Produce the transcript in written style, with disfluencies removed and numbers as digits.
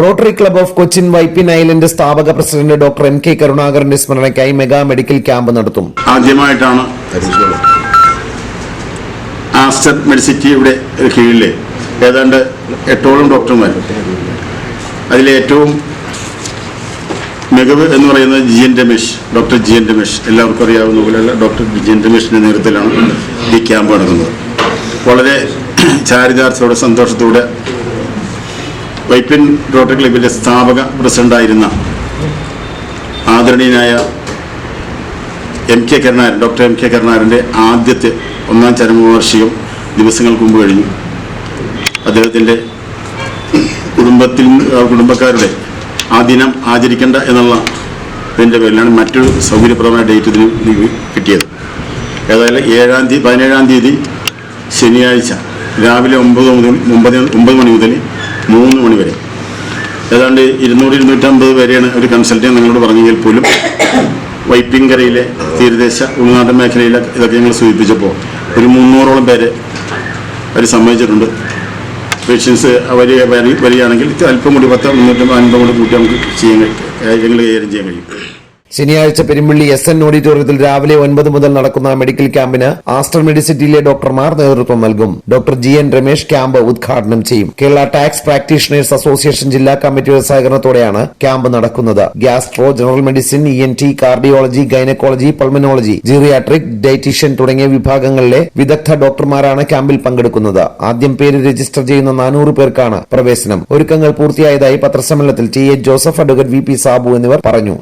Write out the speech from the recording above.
Rotary club of Cochin Vypin island സ്ഥാപക president doctor M K കരുണാകരന്റെ സ്മരണയ്ക്കായി mega medical camp നടത്തും. ആദ്യമായിട്ടാണ് ആസ്റ്റർ മെഡിസിറ്റിയുടെ കീഴിൽ ഏതാണ്ട് 8ഓളം ഡോക്ടർമാർ, അതിലെ ഏറ്റവും മികവ് എന്ന് പറയുന്നത് ഡോക്ടർ ജി എൻ രമേശ്, എല്ലാവർക്കും അറിയാവുന്ന പോലെയുള്ള ഡോക്ടർ ജി എൻ രമേശിന്റെ നേതൃത്വത്തിലാണ് ഈ ക്യാമ്പ് നടക്കുന്നത്. വളരെ ചാരിതാർത്ഥ്യത്തോടെ സന്തോഷത്തോടെ വൈപ്പിൻ റോട്ടറി ക്ലബിന്റെ സ്ഥാപക പ്രസിഡന്റായിരുന്ന ആദരണീയനായ ഡോക്ടർ എം കെ കരുണാകരൻ്റെ ആദ്യത്തെ 1ാം ചരമവാർഷികം ദിവസങ്ങൾക്ക് മുമ്പ് കഴിഞ്ഞു. അദ്ദേഹത്തിൻ്റെ കുടുംബക്കാരുടെ ആ ദിനം ആചരിക്കേണ്ട എന്നുള്ള ഇതിൻ്റെ പേരിലാണ് മറ്റൊരു സൗകര്യപ്രദമായ ഡേറ്റ് ഇതിന് കിട്ടിയത്. ഏതായാലും 17-ാം തീയതി ശനിയാഴ്ച രാവിലെ 9 മണി മുതൽ 3 മണി വരെ ഏതാണ്ട് 200-250 പേരെയാണ് ഒരു കൺസൾട്ടിങ് നിങ്ങളോട് പറഞ്ഞെങ്കിൽ പോലും വൈപ്പിൻകരയിലെ തീരദേശ ഉൾനാടൻ മേഖലയിലെ ഇതൊക്കെ ഞങ്ങൾ സൂചിപ്പിച്ചപ്പോൾ ഒരു 300ഓളം പേരെ അവർ സമ്മതിച്ചിട്ടുണ്ട്. പേഷ്യൻസ് അവർ വരികയാണെങ്കിൽ അല്പം കൂടി 350 കൂടി കൂട്ടി നമുക്ക് ഞങ്ങൾ കൈകാര്യം ചെയ്യാൻ കഴിയും. ശനിയാഴ്ച പെരുമ്പള്ളി SN ഓഡിറ്റോറിയത്തിൽ രാവിലെ 9 മുതൽ നടക്കുന്ന മെഡിക്കൽ ക്യാമ്പിന് ആസ്റ്റർ മെഡിസിറ്റിയിലെ ഡോക്ടർമാർ നേതൃത്വം നൽകും. Doctor G N Ramesh camp ഉദ്ഘാടനം ചെയ്യും. കേരള ടാക്സ് പ്രാക്ടീഷണേഴ്സ് അസോസിയേഷൻ ജില്ലാ കമ്മിറ്റിയുടെ സഹകരണത്തോടെയാണ് ക്യാമ്പ് നടക്കുന്നത്. Gastro, general medicine, ENT, cardiology, gynaecology, pulmonology, geriatric, dietitian തുടങ്ങിയ വിഭാഗങ്ങളിലെ വിദഗ്ധ ഡോക്ടർമാരാണ് ക്യാമ്പിൽ പങ്കെടുക്കുന്നത്. ആദ്യം പേര് രജിസ്റ്റർ ചെയ്യുന്ന 400 പേർക്കാണ് പ്രവേശനം. ഒരുക്കങ്ങൾ പൂർത്തിയായതായി പത്രസമ്മേളനത്തിൽ TH Joseph, advocate VP Sabu എന്നിവർ പറഞ്ഞു.